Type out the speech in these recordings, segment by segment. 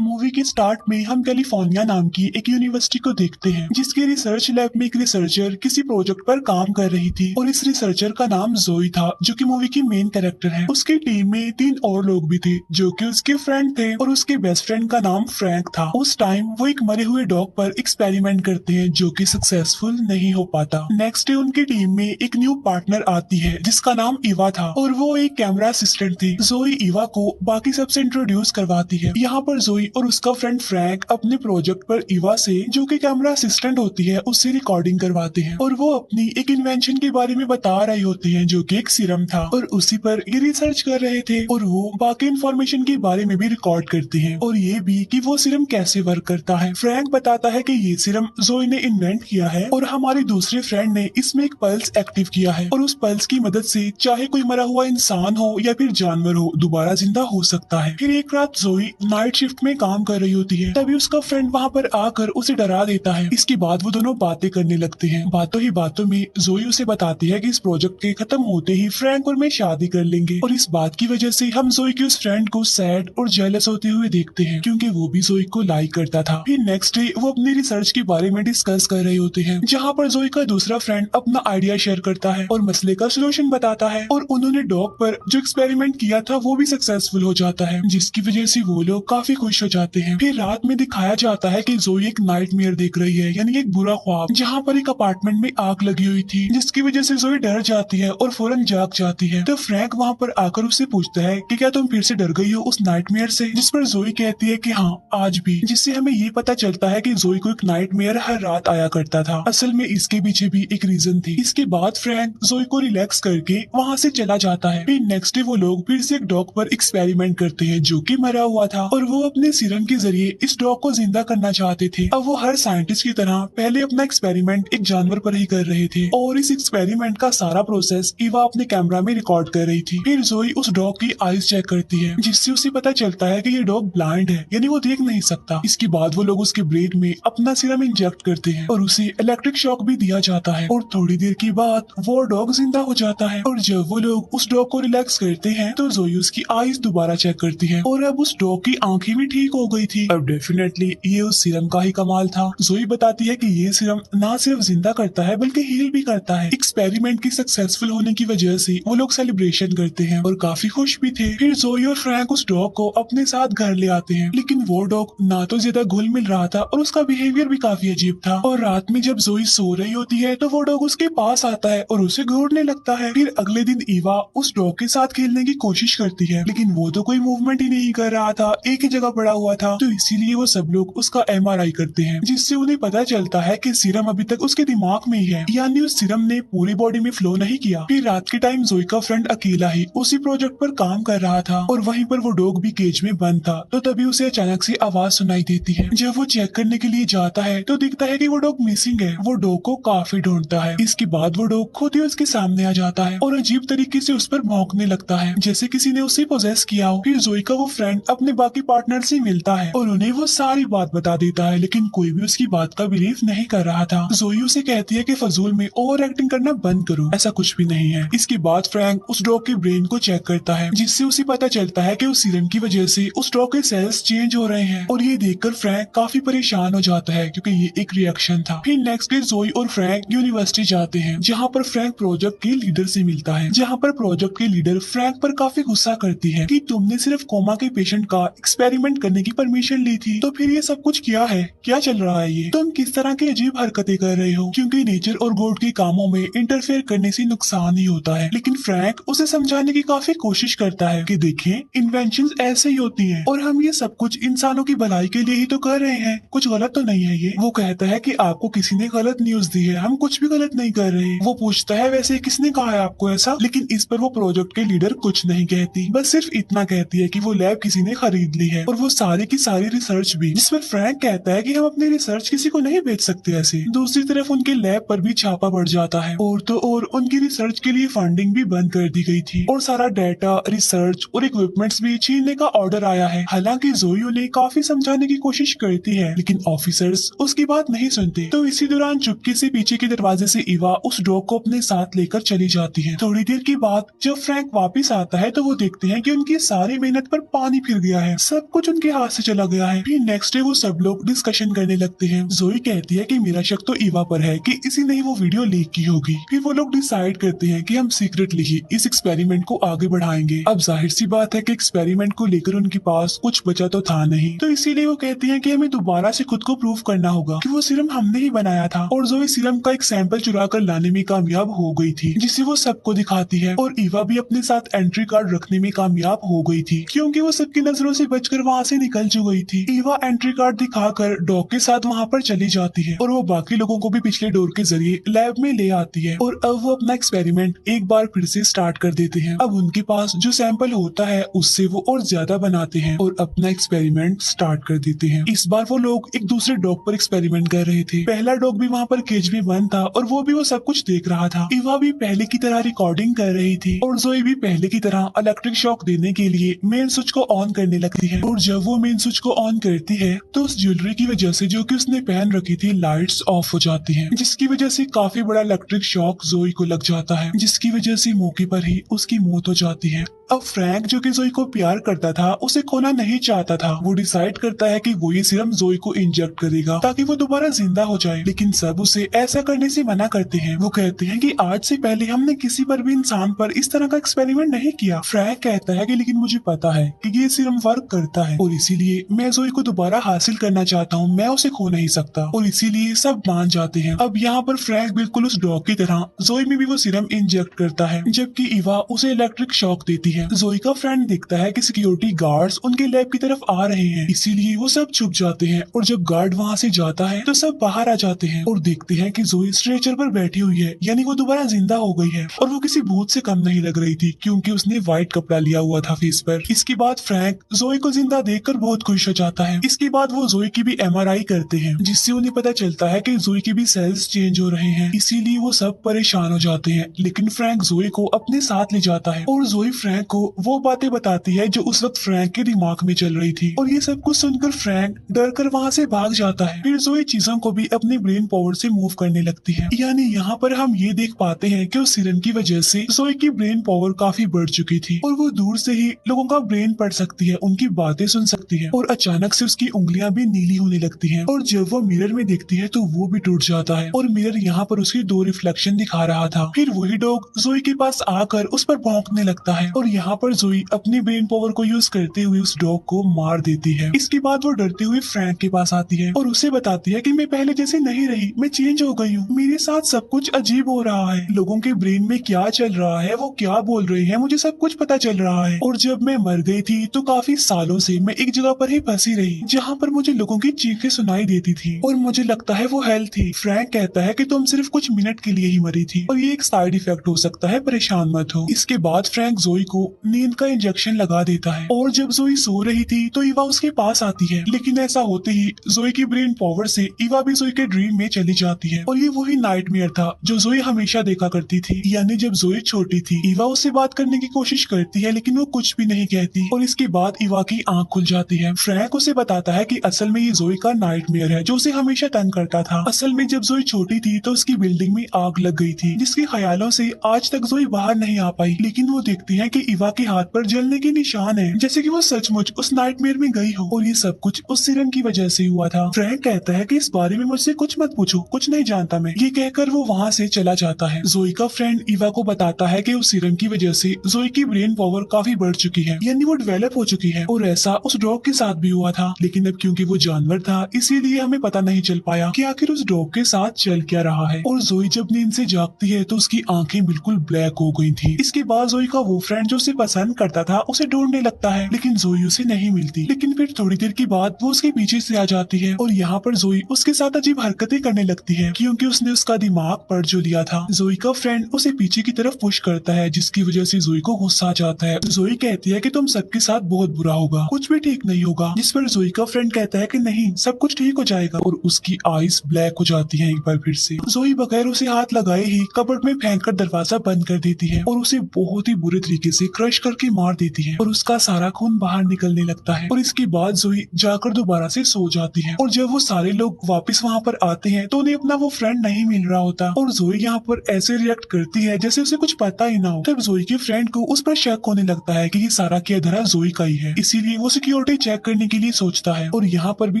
Movie के start में हम कैलिफोर्निया नाम की एक यूनिवर्सिटी को देखते हैं जिसके रिसर्च लैब में एक रिसर्चर किसी प्रोजेक्ट पर काम कर रही थी और इस रिसर्चर का नाम जोई था जो कि मूवी की मेन कैरेक्टर है। उसकी टीम में 3 और लोग भी थे जो कि उसके फ्रेंड थे और उसके बेस्ट फ्रेंड का नाम फ्रैंक था। उस टाइम वो एक मरे हुए डॉग पर एक्सपेरिमेंट करते हैं जो कि सक्सेसफुल नहीं हो पाता। नेक्स्ट डे उनकी टीम में एक न्यू पार्टनर आती है जिसका नाम इवा था और वो एक कैमरा असिस्टेंट थी। जोई इवा को बाकी सबसे इंट्रोड्यूस करवाती है। यहाँ पर जोई और उसका फ्रेंड फ्रैंक अपने प्रोजेक्ट पर इवा से जो कि कैमरा असिस्टेंट होती है उससे रिकॉर्डिंग करवाते हैं और वो अपनी एक इन्वेंशन के बारे में बता रही होती है जो कि एक सीरम था और उसी पर ये रिसर्च कर रहे थे और वो बाकी इन्फॉर्मेशन के बारे में भी रिकॉर्ड करते हैं और ये भी कि वो सीरम कैसे वर्क करता है। फ्रैंक बताता है कि ये सीरम जोई ने इन्वेंट किया है और हमारे दूसरे फ्रेंड ने इसमें एक पल्स एक्टिव किया है और उस पल्स की मदद से चाहे कोई मरा हुआ इंसान हो या फिर जानवर हो दोबारा जिंदा हो सकता है। फिर एक रात जोई नाइट शिफ्ट में काम कर रही होती है तभी उसका फ्रेंड वहाँ पर आकर उसे डरा देता है। इसके बाद वो दोनों बातें करने लगते हैं। बातों ही बातों में जोई उसे बताती है कि इस प्रोजेक्ट के खत्म होते ही फ्रैंक और मैं शादी कर लेंगे और इस बात की वजह से हम जोई के उस फ्रेंड को सैड और जेलस होते हुए देखते हैं क्योंकि वो भी जोई को लाइक करता था। फिर नेक्स्ट डे वो अपनी रिसर्च के बारे में डिस्कस कर रहे होते हैं जहाँ पर जोई का दूसरा फ्रेंड अपना आइडिया शेयर करता है और मसले का सोल्यूशन बताता है और उन्होंने डॉग पर जो एक्सपेरिमेंट किया था वो भी सक्सेसफुल हो जाता है जिसकी वजह से वो लोग काफी खुश हो जाते हैं। फिर रात में दिखाया जाता है कि जोई एक नाइटमेयर देख रही है यानी एक बुरा ख्वाब जहाँ पर एक अपार्टमेंट में आग लगी हुई थी जिसकी वजह से जोई डर जाती है और फौरन जाग जाती है। तो फ्रैंक वहाँ पर आकर उससे पूछता है कि क्या तुम फिर से डर गई हो उस नाइटमेयर से, जिस पर जोई कहती है कि हाँ आज भी, जिससे हमें ये पता चलता है कि जोई को एक नाइटमेयर हर रात आया करता था। असल में इसके पीछे भी एक रीजन थी। इसके बाद फ्रैंक जोई को रिलैक्स करके वहाँ से चला जाता है। फिर नेक्स्ट डे वो लोग फिर से एक डॉग पर एक्सपेरिमेंट करते हैं जो कि मरा हुआ था और वो अपने सीरम के जरिए इस डॉग को जिंदा करना चाहते थे। अब वो हर साइंटिस्ट की तरह पहले अपना एक्सपेरिमेंट एक जानवर पर ही कर रहे थे और इस एक्सपेरिमेंट का सारा प्रोसेस इवा अपने कैमरा में रिकॉर्ड कर रही थी। फिर जोई उस डॉग की आईज चेक करती है जिससे उसे पता चलता है कि ये डॉग ब्लाइंड है यानी वो देख नहीं सकता। इसके बाद वो लोग उसके ब्रेन में अपना सीरम इंजेक्ट करते हैं और उसे इलेक्ट्रिक शॉक भी दिया जाता है और थोड़ी देर के बाद वो डॉग जिंदा हो जाता है। और जब वो लोग उस डॉग को रिलैक्स करते हैं तो जोई उसकी आईज दोबारा चेक करती है और अब उस डॉग की आंखें भी ठीक हो गई थी। अब डेफिनेटली ये उस सीरम का ही कमाल था। जोई बताती है कि ये सीरम ना सिर्फ जिंदा करता है बल्कि हील भी करता है। एक्सपेरिमेंट की सक्सेसफुल होने की वजह से वो लोग सेलिब्रेशन करते हैं और काफी खुश भी थे। फिर जोई और फ्रैंक उस डॉग को अपने साथ घर ले आते हैं लेकिन वो डॉग ना तो ज्यादा घुल मिल रहा था और उसका बिहेवियर भी काफी अजीब था। और रात में जब जोई सो रही होती है तो वो डॉग उसके पास आता है और उसे घूरने लगता है। फिर अगले दिन ईवा उस डॉग के साथ खेलने की कोशिश करती है लेकिन वो तो कोई मूवमेंट ही नहीं कर रहा था, एक ही जगह पड़ा हुआ था। तो इसीलिए वो सब लोग उसका एमआरआई करते हैं जिससे उन्हें पता चलता है कि सीरम अभी तक उसके दिमाग में ही है यानी उस सीरम ने पूरी बॉडी में फ्लो नहीं किया। फिर रात के टाइम जोई का फ्रेंड अकेला ही उसी प्रोजेक्ट पर काम कर रहा था और वहीं पर वो डॉग भी केज में बंद था। तो तभी उसे अचानक से आवाज सुनाई देती है। जब वो चेक करने के लिए जाता है तो दिखता है कि वो डॉग मिसिंग है। वो डॉग को काफी ढूंढता है। इसके बाद वो डॉग खुद ही उसके सामने आ जाता है और अजीब तरीके से उस पर भौंकने लगता है जैसे किसी ने उसे पोजेस किया हो। फिर जोई का वो फ्रेंड अपने बाकी पार्टनर से मिलता है और उन्हें वो सारी बात बता देता है लेकिन कोई भी उसकी बात का बिलीव नहीं कर रहा था। जोई उसे कहती है कि फजूल में ओवर एक्टिंग करना बंद करो, ऐसा कुछ भी नहीं है। इसके बाद फ्रैंक उस डॉग के ब्रेन को चेक करता है जिससे उसे पता चलता है कि उस सीरम की वजह से उस डॉग के सेल्स चेंज हो रहे हैं और ये देखकर फ्रैंक काफी परेशान हो जाता है क्योंकि ये एक रिएक्शन था। फिर नेक्स्ट डे जोई और फ्रैंक यूनिवर्सिटी जाते हैं जहाँ पर फ्रैंक प्रोजेक्ट के लीडर से मिलता है। जहाँ पर प्रोजेक्ट के लीडर फ्रैंक पर काफी गुस्सा करती है कि तुमने सिर्फ कोमा के पेशेंट का एक्सपेरिमेंट करने की परमिशन ली थी तो फिर ये सब कुछ किया है, क्या चल रहा है, ये तुम किस तरह की अजीब हरकतें कर रहे हो क्योंकि नेचर और गॉड के कामों में इंटरफेयर करने से नुकसान ही होता है। लेकिन फ्रैंक उसे समझाने की काफी कोशिश करता है कि देखें इन्वेंशंस ऐसे ही होती हैं और हम ये सब कुछ इंसानों की भलाई के लिए ही तो कर रहे हैं, कुछ गलत तो नहीं है ये। वो कहता है कि आपको किसी ने गलत न्यूज दी है, हम कुछ भी गलत नहीं कर रहे। वो पूछता है वैसे किसने कहा है आपको ऐसा, लेकिन इस पर वो प्रोजेक्ट के लीडर कुछ नहीं कहती, बस सिर्फ इतना कहती है कि वो लैब किसी ने खरीद ली है और वो सारी की सारी रिसर्च भी, जिस पर फ्रैंक कहता है कि हम अपनी रिसर्च किसी को नहीं बेच सकते ऐसे। दूसरी तरफ उनके लैब पर भी छापा पड़ जाता है और तो और उनकी रिसर्च के लिए फंडिंग भी बंद कर दी गई थी और सारा डाटा, रिसर्च और इक्विपमेंट्स भी छीनने का ऑर्डर आया है। हालांकि जोई उन्हें काफी समझाने की कोशिश करती है लेकिन ऑफिसर्स उसकी बात नहीं सुनते। तो इसी दौरान चुपके से पीछे के दरवाजे से इवा उस डॉग को अपने साथ लेकर चली जाती है। थोड़ी देर के बाद जब फ्रैंक वापस आता है तो वो देखते हैं कि उनकी सारी मेहनत पर पानी फिर गया है, सब कुछ उनके उसके हाथ से चला गया है। फिर नेक्स्ट डे वो सब लोग डिस्कशन करने लगते हैं। जोई कहती है कि मेरा शक तो ईवा पर है कि इसी ने ही वो वीडियो लीक की होगी। फिर वो लोग डिसाइड करते हैं कि हम सीक्रेटली ही इस एक्सपेरिमेंट को आगे बढ़ाएंगे। अब जाहिर सी बात है कि एक्सपेरिमेंट को लेकर उनके पास कुछ बचा तो था नहीं, तो इसीलिए वो कहती हैं कि हमें दोबारा से खुद को प्रूव करना होगा कि वो सीरम हमने ही बनाया था। और जोई सीरम का एक सैंपल चुरा कर लाने में कामयाब हो गई थी, जिसे वो सबको दिखाती है। और ईवा भी अपने साथ एंट्री कार्ड रखने में कामयाब हो गई थी, क्योंकि वो सबकी नजरों से बचकर वहाँ से निकल चुकी थी। ईवा एंट्री कार्ड दिखाकर डॉग के साथ वहाँ पर चली जाती है और वो बाकी लोगों को भी पिछले डोर के जरिए लैब में ले आती है। और अब वो अपना एक्सपेरिमेंट एक बार फिर से स्टार्ट कर देते हैं। अब उनके पास जो सैंपल होता है उससे वो और ज्यादा बनाते हैं और अपना एक्सपेरिमेंट स्टार्ट कर देते हैं। इस बार वो लोग एक दूसरे डॉग पर एक्सपेरिमेंट कर रहे थे। पहला डॉग भी वहाँ पर केज में बंद था और वो भी वो सब कुछ देख रहा था। ईवा भी पहले की तरह रिकॉर्डिंग कर रही थी और जोई भी पहले की तरह इलेक्ट्रिक शॉक देने के लिए मेन स्विच को ऑन करने लगती है। और जब वो मेन स्विच को ऑन करती है तो उस ज्वेलरी की वजह से जो कि उसने पहन रखी थी लाइट्स ऑफ हो जाती हैं, जिसकी वजह से काफी बड़ा इलेक्ट्रिक शॉक जोई को लग जाता है, जिसकी वजह से मौके पर ही उसकी मौत हो जाती है। अब फ्रैंक जो कि जोई को प्यार करता था, उसे खोना नहीं चाहता था। वो डिसाइड करता है कि वो ये सीरम जोई को इंजेक्ट करेगा ताकि वो दोबारा जिंदा हो जाए, लेकिन सब उसे ऐसा करने से मना करते हैं। वो कहते हैं कि आज से पहले हमने किसी पर भी इंसान पर इस तरह का एक्सपेरिमेंट नहीं किया। फ्रैंक कहता है कि लेकिन मुझे पता है कि ये सीरम वर्क करता है और इसीलिए मैं जोई को दोबारा हासिल करना चाहता हूँ, मैं उसे खो नहीं सकता। और इसीलिए सब मान जाते हैं। अब यहाँ पर फ्रैंक बिल्कुल उस डॉग की तरह जोई में भी वो सीरम इंजेक्ट करता है, जबकि ईवा उसे इलेक्ट्रिक शॉक देती है। जोई का फ्रेंड देखता है कि सिक्योरिटी गार्ड्स उनके लैब की तरफ आ रहे हैं, इसीलिए वो सब छुप जाते हैं। और जब गार्ड वहाँ से जाता है तो सब बाहर आ जाते हैं और देखते हैं कि जोई स्ट्रेचर पर बैठी हुई है, यानी वो दोबारा जिंदा हो गई है। और वो किसी भूत से कम नहीं लग रही थी, क्योंकि उसने व्हाइट कपड़ा लिया हुआ था फेस पर। इसके बाद फ्रैंक जोई को जिंदा देखकर बहुत खुश हो जाता है। इसके बाद वो जोई की भी MRI करते हैं, जिससे उन्हें पता चलता है कि जोई के भी सेल्स चेंज हो रहे हैं। इसीलिए वो सब परेशान हो जाते हैं, लेकिन फ्रैंक जोई को अपने साथ ले जाता है और जोई फ्रैंक को वो बातें बताती है जो उस वक्त फ्रैंक के दिमाग में चल रही थी। और ये सब कुछ सुनकर फ्रैंक डर कर वहाँ से भाग जाता है। फिर जोई चीजों को भी अपने ब्रेन पावर से मूव करने लगती है। यानी यहाँ पर हम ये देख पाते हैं कि उस सीरम की वजह से जोई की ब्रेन पावर काफी बढ़ चुकी थी और वो दूर से ही लोगों का ब्रेन पढ़ सकती है, उनकी बातें सुन सकती है। और अचानक से उसकी उंगलियां भी नीली होने लगती हैं। और जब वो मिरर में देखती है तो वो भी टूट जाता है और मिरर यहाँ पर उसकी 2 रिफ्लेक्शन दिखा रहा था। फिर वही डॉग जोई के पास आकर उस पर भौंकने लगता है और यहाँ पर जोई अपनी ब्रेन पावर को यूज करते हुए उस डॉग को मार देती है। इसके बाद वो डरते हुए फ्रैंक के पास आती है और उसे बताती है कि मैं पहले जैसे नहीं रही, मैं चेंज हो गई हूँ, मेरे साथ सब कुछ अजीब हो रहा है, लोगों के ब्रेन में क्या चल रहा है, वो क्या बोल रहे हैं, मुझे सब कुछ पता चल रहा है। और जब मैं मर गई थी तो काफी सालों से मैं एक जगह पर ही फंसी रही, जहाँ पर मुझे लोगों की चीखें सुनाई देती थी और मुझे लगता है वो हेल थी। फ्रैंक कहता है कि तुम सिर्फ कुछ मिनट के लिए ही मरी थी और ये एक साइड इफेक्ट हो सकता है, परेशान मत हो। इसके बाद फ्रैंक जोई को नींद का इंजेक्शन लगा देता है और जब जोई सो रही थी तो ईवा उसके पास आती है, लेकिन ऐसा होते ही जोई की ब्रेन पावर से ईवा भी जोई के ड्रीम में चली जाती है। और ये वही नाइटमेयर था जो जोई हमेशा देखा करती थी। यानी जब जोई छोटी थी ईवा उससे बात करने की कोशिश करती है, लेकिन वो कुछ भी नहीं कहती और इसके बाद ईवा की आंख खुल जाती है। फ्रैंक उसे बताता है कि असल में ये जोई का नाइटमेयर है जो उसे हमेशा तंग करता था। असल में जब जोई छोटी थी तो उसकी बिल्डिंग में आग लग गई थी, जिसके ख्यालों से आज तक जोई बाहर नहीं आ पाई। लेकिन वो देखती है कि ईवा के हाथ पर जलने के निशान है, जैसे कि वो सचमुच उस नाइटमेयर में गई हो और ये सब कुछ उस सीरम की वजह से हुआ था। फ्रैंक कहता है कि इस बारे में मुझसे कुछ मत पूछो, कुछ नहीं जानता मैं। ये कहकर वो वहाँ से चला जाता है। जोई का फ्रेंड ईवा को बताता है कि उस सीरम की वजह से जोई की ब्रेन पावर काफी बढ़ चुकी है, यानी वो डेवलप हो चुकी है। और ऐसा उस डॉग के साथ भी हुआ था, लेकिन अब क्योंकि वो जानवर था इसीलिए हमें पता नहीं चल पाया कि आखिर उस डॉग के साथ चल क्या रहा है। और जोई जब नींद से जागती है तो उसकी आंखें बिल्कुल ब्लैक हो गई थी। इसके बाद जोई का वो फ्रेंड जो उसे पसंद करता था उसे ढूंढने लगता है, लेकिन जोई उसे नहीं मिलती। लेकिन फिर थोड़ी देर के बाद वो उसके पीछे से आ जाती है और यहाँ पर जोई उसके साथ अजीब हरकतें करने लगती है, क्योंकि उसने उसका दिमाग पढ़ जो लिया था। जोई का फ्रेंड उसे पीछे की तरफ पुश करता है, जिसकी वजह से जोई को गुस्सा आ जाता है। जोई कहती है कि तुम सबके साथ बहुत बुरा होगा, कुछ भी ठीक नहीं होगा, जिस पर जोई का फ्रेंड कहता है कि नहीं, सब कुछ ठीक हो जाएगा। और उसकी आईज ब्लैक हो जाती है एक बार फिर से। जोई बगैर उसे हाथ लगाए ही कबर्ड में फेंक कर दरवाजा बंद कर देती है और उसे बहुत ही बुरे तरीके से क्रश करके मार देती है और उसका सारा खून बाहर निकलने लगता है। और इसके बाद जोई जाकर दोबारा से सो जाती है और जब वो सारे लोग वापस वहाँ पर आते हैं तो उन्हें अपना वो फ्रेंड नहीं मिल रहा होता और जोई यहाँ पर ऐसे रिएक्ट करती है जैसे उसे कुछ पता ही ना हो। तब जोई के फ्रेंड को उस पर शक होने लगता है कि ये सारा की धरा जोई का ही है, इसीलिए वो सिक्योरिटी चेक करने के लिए सोचता है और यहाँ पर भी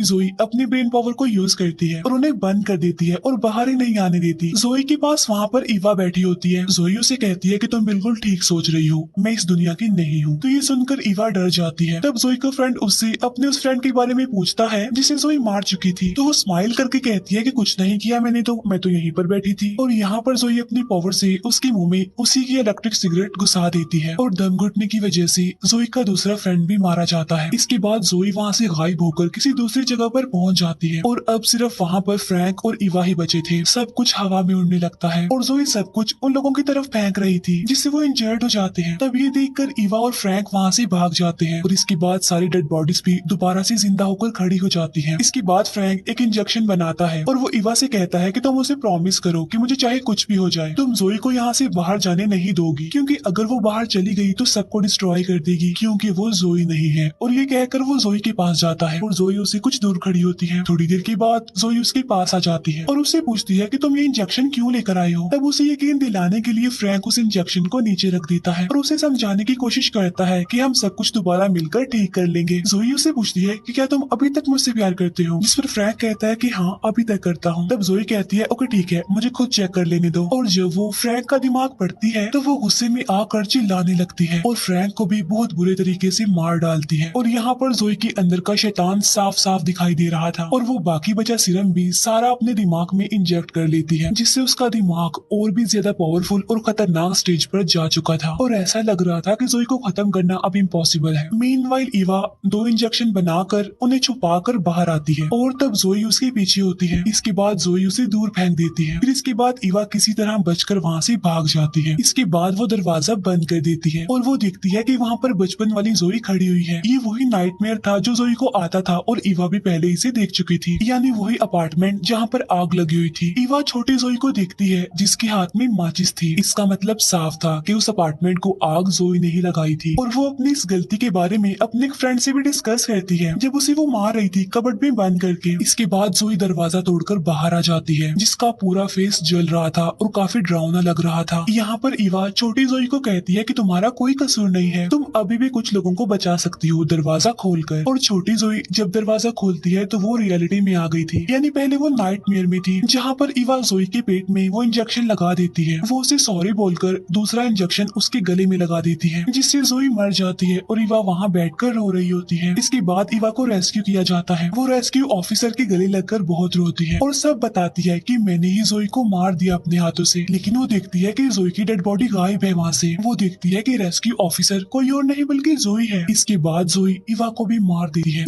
जोई अपने ब्रेन पावर को यूज करती है और उन्हें बंद कर देती है और बाहर ही नहीं आने देती। जोई के पास वहाँ पर ईवा बैठी होती है। जोई उसे कहती है कि तुम बिल्कुल ठीक सोच रही हो, मैं इस दुनिया की नहीं हूँ। तो ये सुनकर ईवा डर जाती है। तब जोई का फ्रेंड उससे अपने उस फ्रेंड के बारे में पूछता है जिसे जोई मार चुकी थी। तो वो स्माइल करके कहती है कि कुछ नहीं किया मैंने, तो मैं तो यहीं पर बैठी थी। और यहाँ पर जोई अपनी पावर से उसके मुंह में उसी की इलेक्ट्रिक सिगरेट घुसा देती है और दम घुटने की वजह से जोई का दूसरा फ्रेंड भी मारा जाता है। इसके बाद जोई वहाँ से गायब होकर किसी दूसरी जगह पर पहुंच जाती है और अब सिर्फ वहाँ पर फ्रैंक और ईवा ही बचे थे। सब कुछ हवा में उड़ने लगता है और जोई सब कुछ उन लोगों की तरफ फेंक रही थी जिससे वो इंजर्ड हो जाते हैं। तब ये देखकर ईवा और फ्रैंक वहाँ से भाग जाते हैं और इसके बाद सारी डेड बॉडीज भी दोबारा से जिंदा होकर खड़ी हो जाती हैं। इसके बाद फ्रैंक एक इंजेक्शन बनाता है और वो ईवा से कहता है कि तुम उसे प्रॉमिस करो कि मुझे चाहे कुछ भी हो जाए, तुम जोई को यहाँ से बाहर जाने नहीं दोगी, क्योंकि अगर वो बाहर चली गई तो सबको डिस्ट्रॉय कर देगी, क्योंकि वो जोई नहीं है। और ये कहकर वो जोई के पास जाता है और जोई उसे कुछ दूर खड़ी होती है। थोड़ी देर के बाद जोई उसके पास आ जाती है और उससे पूछती है कि तुम ये इंजेक्शन क्यों लेकर आए हो। तब उसे यकीन दिलाने के लिए फ्रैंक उस इंजेक्शन को नीचे रख देता है और उसे समझाने की कोशिश करता है कि हम सब कुछ दोबारा मिलकर ठीक कर लेंगे। जोई उसे पूछती है कि क्या तुम अभी तक मुझसे प्यार करते हो, जिस पर फ्रैंक कहता है कि हाँ अभी तक करता हूँ। तब जोई कहती है ओके ठीक है, मुझे खुद चेक कर लेने दो। और जब वो फ्रैंक का दिमाग पढ़ती है तो वो गुस्से में आकर चिल्लाने लगती है और फ्रैंक को भी बहुत बुरे तरीके से मार डालती है। और यहाँ पर जोई के अंदर का शैतान साफ साफ दिखाई दे रहा था और वो बाकी बचा सीरम भी सारा अपने दिमाग में इंजेक्ट कर लेती है, जिससे उसका दिमाग और भी ज्यादा पावरफुल और खतरनाक स्टेज पर जा चुका था और ऐसा लग रहा था कि जोई को खत्म करना अब इम्पॉसिबल है। मीनवाइल ईवा 2 इंजेक्शन बनाकर उन्हें छुपाकर बाहर आती है और तब जोई उसके पीछे होती है। इसके बाद जोई उसे दूर फेंक देती है। फिर इसके बाद ईवा किसी तरह बचकर वहाँ से भाग जाती है। इसके बाद वो दरवाजा बंद कर देती है और वो देखती है कि वहाँ पर बचपन वाली जोई खड़ी हुई है। ये वही नाइटमेयर था जो जोई को आता था और ईवा भी पहले इसे देख चुकी थी, यानी वही अपार्टमेंट जहाँ पर आग लगी हुई थी। ईवा छोटी जोई को देखती है जिसके हाथ में माचिस थी। इसका मतलब साफ था कि उस अपार्टमेंट को आग जोई नहीं लगाई थी और वो अपनी इस गलती के बारे में अपने एक फ्रेंड से भी डिस्कस करती है जब उसे वो मार रही थी कबर्ड में बंद करके। इसके बाद जोई दरवाजा तोड़कर बाहर आ जाती है जिसका पूरा फेस जल रहा था और काफी डरावना लग रहा था। यहाँ पर ईवा छोटी जोई को कहती है कि तुम्हारा कोई कसूर नहीं है, तुम अभी भी कुछ लोगों को बचा सकती हो दरवाजा खोलकर। और छोटी जोई जब दरवाजा खोलती है तो वो रियलिटी में आ गई थी, यानी पहले वो नाइटमेयर में थी जहाँ पर ईवा जोई के पेट में वो इंजेक्शन लगा देती है। वो उसे सॉरी बोलकर दूसरा इंजेक्शन उसके गले में लगा देती है जिससे जोई मर जाती है और ईवा वहाँ बैठकर रो रही होती है। इसके बाद ईवा को रेस्क्यू किया जाता है। वो रेस्क्यू ऑफिसर के गले लगकर बहुत रोती है और सब बताती है कि मैंने ही जोई को मार दिया अपने हाथों से। लेकिन वो देखती है कि जोई की डेड बॉडी गायब है वहाँ से। वो देखती है कि रेस्क्यू ऑफिसर कोई और नहीं बल्कि जोई है। इसके बाद जोई ईवा को भी मार देती है।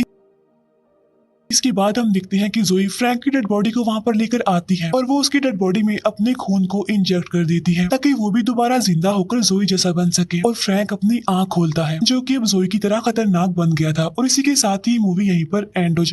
इसके बाद हम देखते हैं कि जोई फ्रैंक की डेड बॉडी को वहां पर लेकर आती है और वो उसकी डेड बॉडी में अपने खून को इंजेक्ट कर देती है ताकि वो भी दोबारा जिंदा होकर जोई जैसा बन सके। और फ्रैंक अपनी आंख खोलता है जो कि अब जोई की तरह खतरनाक बन गया था। और इसी के साथ ही मूवी यहीं पर एंड हो